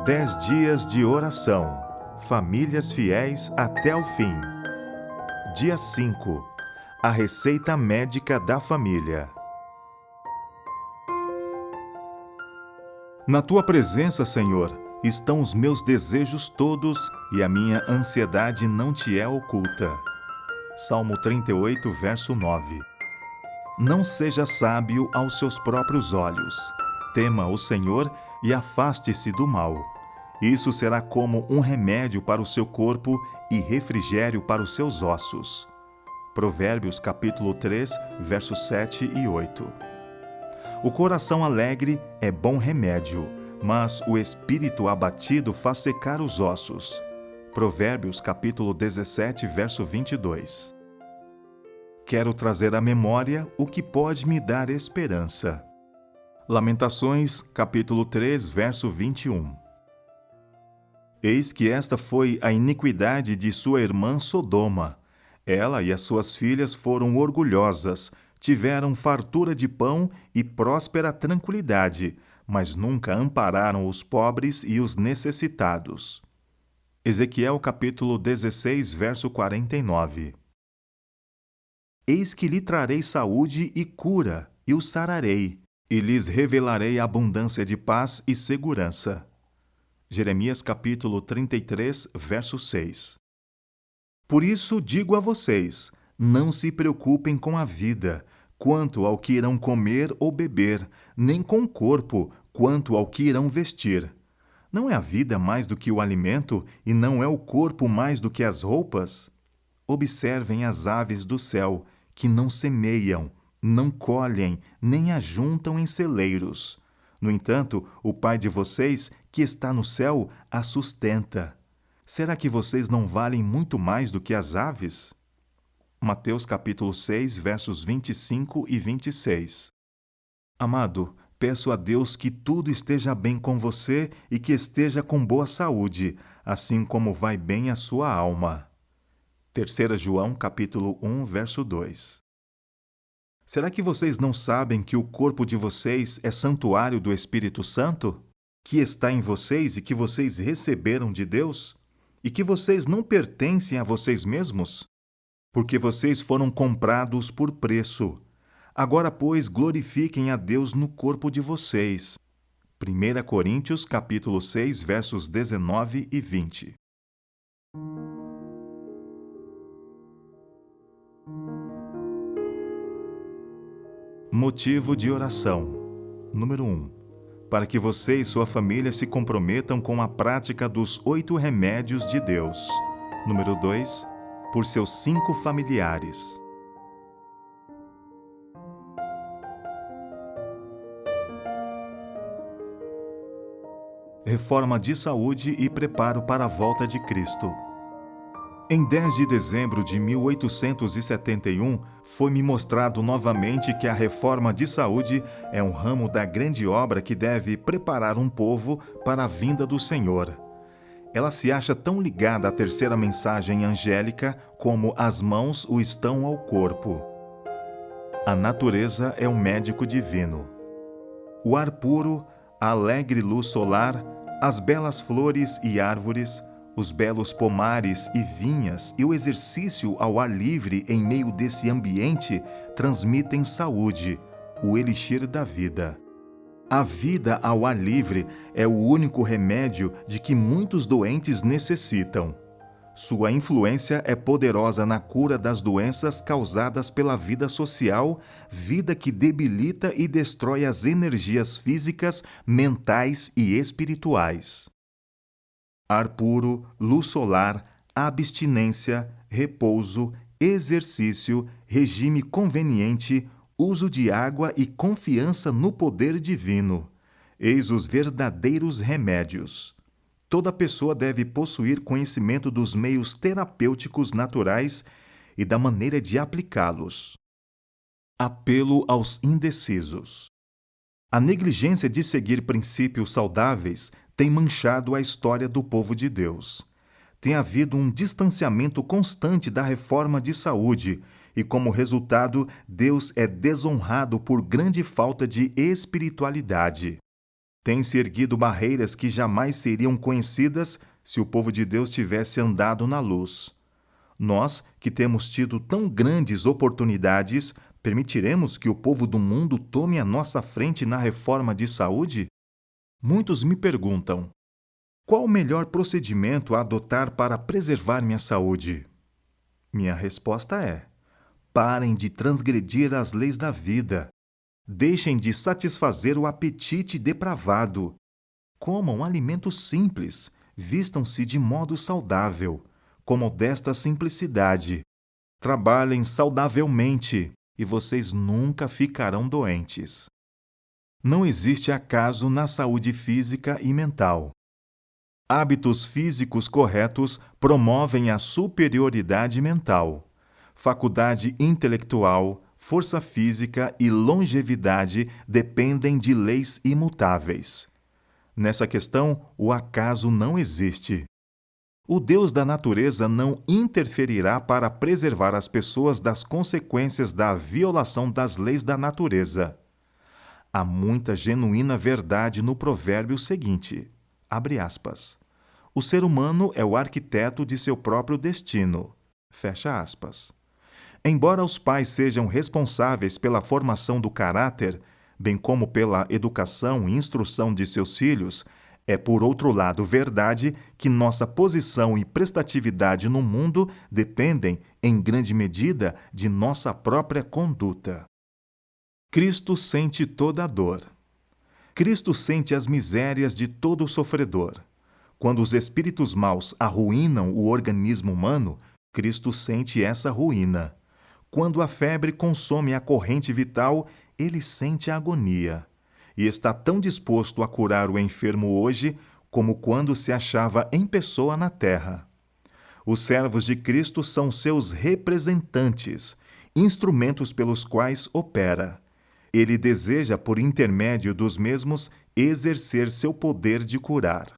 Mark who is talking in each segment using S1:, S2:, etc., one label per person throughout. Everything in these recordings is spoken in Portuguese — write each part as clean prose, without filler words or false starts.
S1: 10 dias de oração. Famílias fiéis até o fim. Dia 5. A receita médica da família. Na tua presença, Senhor, estão os meus desejos todos e a minha ansiedade não te é oculta. Salmo 38, verso 9. Não seja sábio aos seus próprios olhos. Tema o Senhor e afaste-se do mal. Isso será como um remédio para o seu corpo e refrigério para os seus ossos. Provérbios capítulo 3, versos 7 e 8. O coração alegre é bom remédio, mas o espírito abatido faz secar os ossos. Provérbios capítulo 17, verso 22. Quero trazer à memória o que pode me dar esperança. Lamentações capítulo 3, verso 21. Eis que esta foi a iniquidade de sua irmã Sodoma. Ela e as suas filhas foram orgulhosas, tiveram fartura de pão e próspera tranquilidade, mas nunca ampararam os pobres e os necessitados. Ezequiel capítulo 16, verso 49. Eis que lhe trarei saúde e cura, e o sararei, e lhes revelarei abundância de paz e segurança. Jeremias capítulo 33, verso 6. Por isso digo a vocês, não se preocupem com a vida, quanto ao que irão comer ou beber, nem com o corpo, quanto ao que irão vestir. Não é a vida mais do que o alimento, e não é o corpo mais do que as roupas? Observem as aves do céu, que não semeiam, não colhem, nem ajuntam em celeiros. No entanto, o Pai de vocês, que está no céu, a sustenta. Será que vocês não valem muito mais do que as aves? Mateus capítulo 6, versos 25 e 26. Amado, peço a Deus que tudo esteja bem com você e que esteja com boa saúde, assim como vai bem a sua alma. 3 João capítulo 1, verso 2. Será que vocês não sabem que o corpo de vocês é santuário do Espírito Santo? Que está em vocês e que vocês receberam de Deus? E que vocês não pertencem a vocês mesmos? Porque vocês foram comprados por preço. Agora, pois, glorifiquem a Deus no corpo de vocês. 1 Coríntios capítulo 6, versos 19 e 20. Motivo de oração. Número 1. Para que você e sua família se comprometam com a prática dos 8 remédios de Deus. Número 2. Por seus 5 familiares. Reforma de saúde e preparo para a volta de Cristo. Em 10 de dezembro de 1871, foi-me mostrado novamente que a reforma de saúde é um ramo da grande obra que deve preparar um povo para a vinda do Senhor. Ela se acha tão ligada à terceira mensagem angélica como as mãos o estão ao corpo. A natureza é um médico divino. O ar puro, a alegre luz solar, as belas flores e árvores, os belos pomares e vinhas e o exercício ao ar livre em meio desse ambiente transmitem saúde, o elixir da vida. A vida ao ar livre é o único remédio de que muitos doentes necessitam. Sua influência é poderosa na cura das doenças causadas pela vida social, vida que debilita e destrói as energias físicas, mentais e espirituais. Ar puro, luz solar, abstinência, repouso, exercício, regime conveniente, uso de água e confiança no poder divino. Eis os verdadeiros remédios. Toda pessoa deve possuir conhecimento dos meios terapêuticos naturais e da maneira de aplicá-los. Apelo aos indecisos. A negligência de seguir princípios saudáveis tem manchado a história do povo de Deus. Tem havido um distanciamento constante da reforma de saúde e, como resultado, Deus é desonrado por grande falta de espiritualidade. Tem-se erguido barreiras que jamais seriam conhecidas se o povo de Deus tivesse andado na luz. Nós, que temos tido tão grandes oportunidades, permitiremos que o povo do mundo tome a nossa frente na reforma de saúde? Muitos me perguntam: qual o melhor procedimento a adotar para preservar minha saúde? Minha resposta é: parem de transgredir as leis da vida. Deixem de satisfazer o apetite depravado. Comam alimentos simples, vistam-se de modo saudável, com modesta simplicidade. Trabalhem saudavelmente e vocês nunca ficarão doentes. Não existe acaso na saúde física e mental. Hábitos físicos corretos promovem a superioridade mental. Faculdade intelectual, força física e longevidade dependem de leis imutáveis. Nessa questão, o acaso não existe. O Deus da natureza não interferirá para preservar as pessoas das consequências da violação das leis da natureza. Há muita genuína verdade no provérbio seguinte, abre aspas, o ser humano é o arquiteto de seu próprio destino, fecha aspas. Embora os pais sejam responsáveis pela formação do caráter, bem como pela educação e instrução de seus filhos, é, por outro lado, verdade que nossa posição e prestatividade no mundo dependem, em grande medida, de nossa própria conduta. Cristo sente toda a dor. Cristo sente as misérias de todo sofredor. Quando os espíritos maus arruinam o organismo humano, Cristo sente essa ruína. Quando a febre consome a corrente vital, ele sente a agonia. E está tão disposto a curar o enfermo hoje como quando se achava em pessoa na terra. Os servos de Cristo são seus representantes, instrumentos pelos quais opera. Ele deseja, por intermédio dos mesmos, exercer seu poder de curar.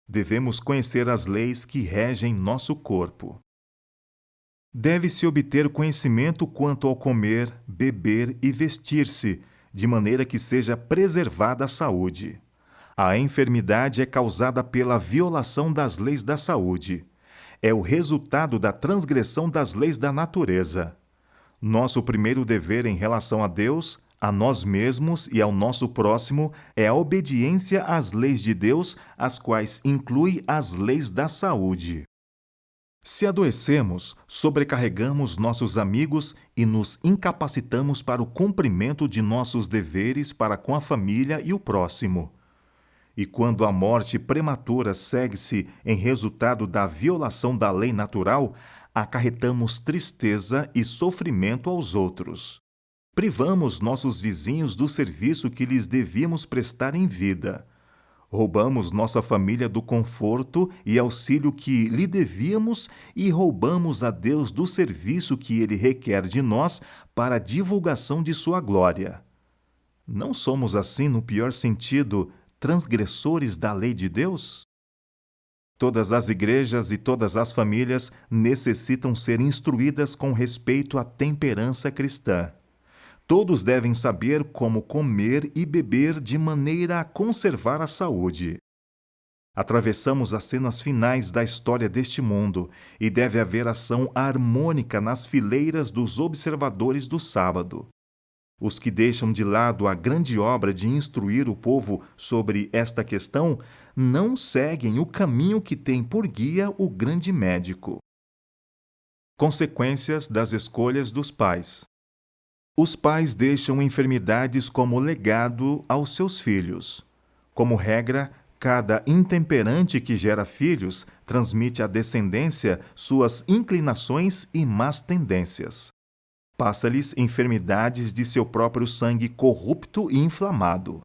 S1: Devemos conhecer as leis que regem nosso corpo. Deve-se obter conhecimento quanto ao comer, beber e vestir-se, de maneira que seja preservada a saúde. A enfermidade é causada pela violação das leis da saúde. É o resultado da transgressão das leis da natureza. Nosso primeiro dever em relação a Deus, a nós mesmos e ao nosso próximo é a obediência às leis de Deus, as quais inclui as leis da saúde. Se adoecemos, sobrecarregamos nossos amigos e nos incapacitamos para o cumprimento de nossos deveres para com a família e o próximo. E quando a morte prematura segue-se em resultado da violação da lei natural, acarretamos tristeza e sofrimento aos outros. Privamos nossos vizinhos do serviço que lhes devíamos prestar em vida. Roubamos nossa família do conforto e auxílio que lhe devíamos e roubamos a Deus do serviço que Ele requer de nós para a divulgação de sua glória. Não somos assim, no pior sentido, transgressores da lei de Deus? Todas as igrejas e todas as famílias necessitam ser instruídas com respeito à temperança cristã. Todos devem saber como comer e beber de maneira a conservar a saúde. Atravessamos as cenas finais da história deste mundo e deve haver ação harmônica nas fileiras dos observadores do sábado. Os que deixam de lado a grande obra de instruir o povo sobre esta questão não seguem o caminho que tem por guia o grande médico. Consequências das escolhas dos pais. Os pais deixam enfermidades como legado aos seus filhos. Como regra, cada intemperante que gera filhos transmite à descendência suas inclinações e más tendências. Passa-lhes enfermidades de seu próprio sangue corrupto e inflamado.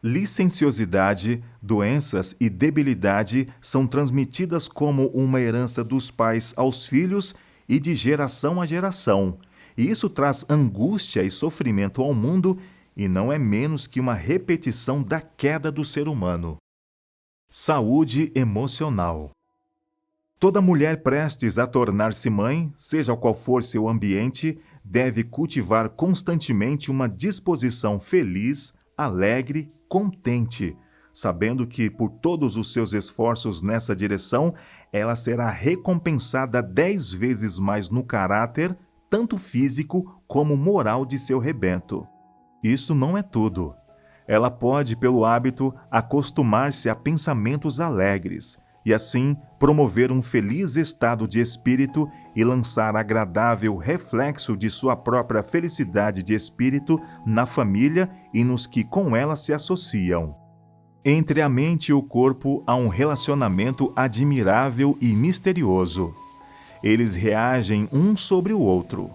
S1: Licenciosidade, doenças e debilidade são transmitidas como uma herança dos pais aos filhos e de geração a geração. E isso traz angústia e sofrimento ao mundo e não é menos que uma repetição da queda do ser humano. Saúde emocional. Toda mulher prestes a tornar-se mãe, seja qual for seu ambiente, deve cultivar constantemente uma disposição feliz, alegre contente, sabendo que, por todos os seus esforços nessa direção, ela será recompensada 10 vezes mais no caráter, tanto físico como moral de seu rebento. Isso não é tudo. Ela pode, pelo hábito, acostumar-se a pensamentos alegres e, assim, promover um feliz estado de espírito e lançar agradável reflexo de sua própria felicidade de espírito na família e nos que com ela se associam. Entre a mente e o corpo há um relacionamento admirável e misterioso. Eles reagem um sobre o outro.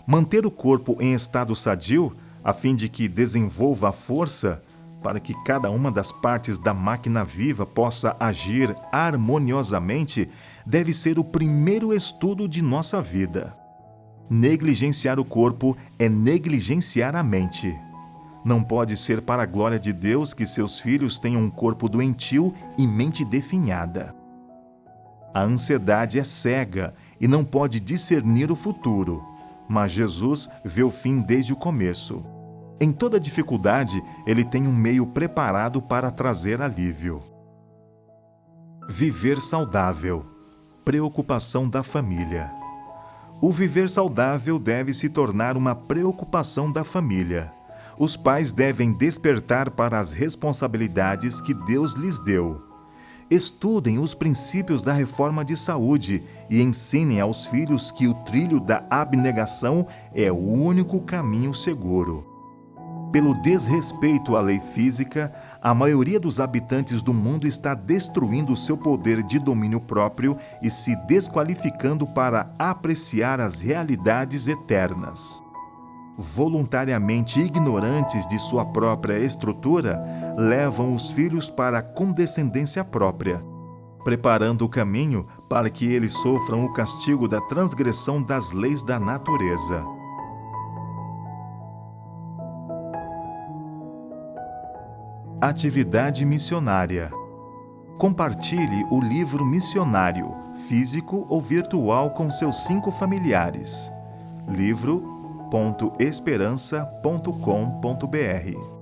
S1: Manter o corpo em estado sadio, a fim de que desenvolva a força, para que cada uma das partes da máquina viva possa agir harmoniosamente, deve ser o primeiro estudo de nossa vida. Negligenciar o corpo é negligenciar a mente. Não pode ser para a glória de Deus que seus filhos tenham um corpo doentio e mente definhada. A ansiedade é cega e não pode discernir o futuro, mas Jesus vê o fim desde o começo. Em toda dificuldade, ele tem um meio preparado para trazer alívio. Viver saudável. Preocupação da família. O viver saudável deve se tornar uma preocupação da família. Os pais devem despertar para as responsabilidades que Deus lhes deu. Estudem os princípios da reforma de saúde e ensinem aos filhos que o trilho da abnegação é o único caminho seguro. Pelo desrespeito à lei física, a maioria dos habitantes do mundo está destruindo seu poder de domínio próprio e se desqualificando para apreciar as realidades eternas. Voluntariamente ignorantes de sua própria estrutura, levam os filhos para a condescendência própria, preparando o caminho para que eles sofram o castigo da transgressão das leis da natureza. Atividade missionária. Compartilhe o livro missionário, físico ou virtual, com seus 5 familiares. livro.esperança.com.br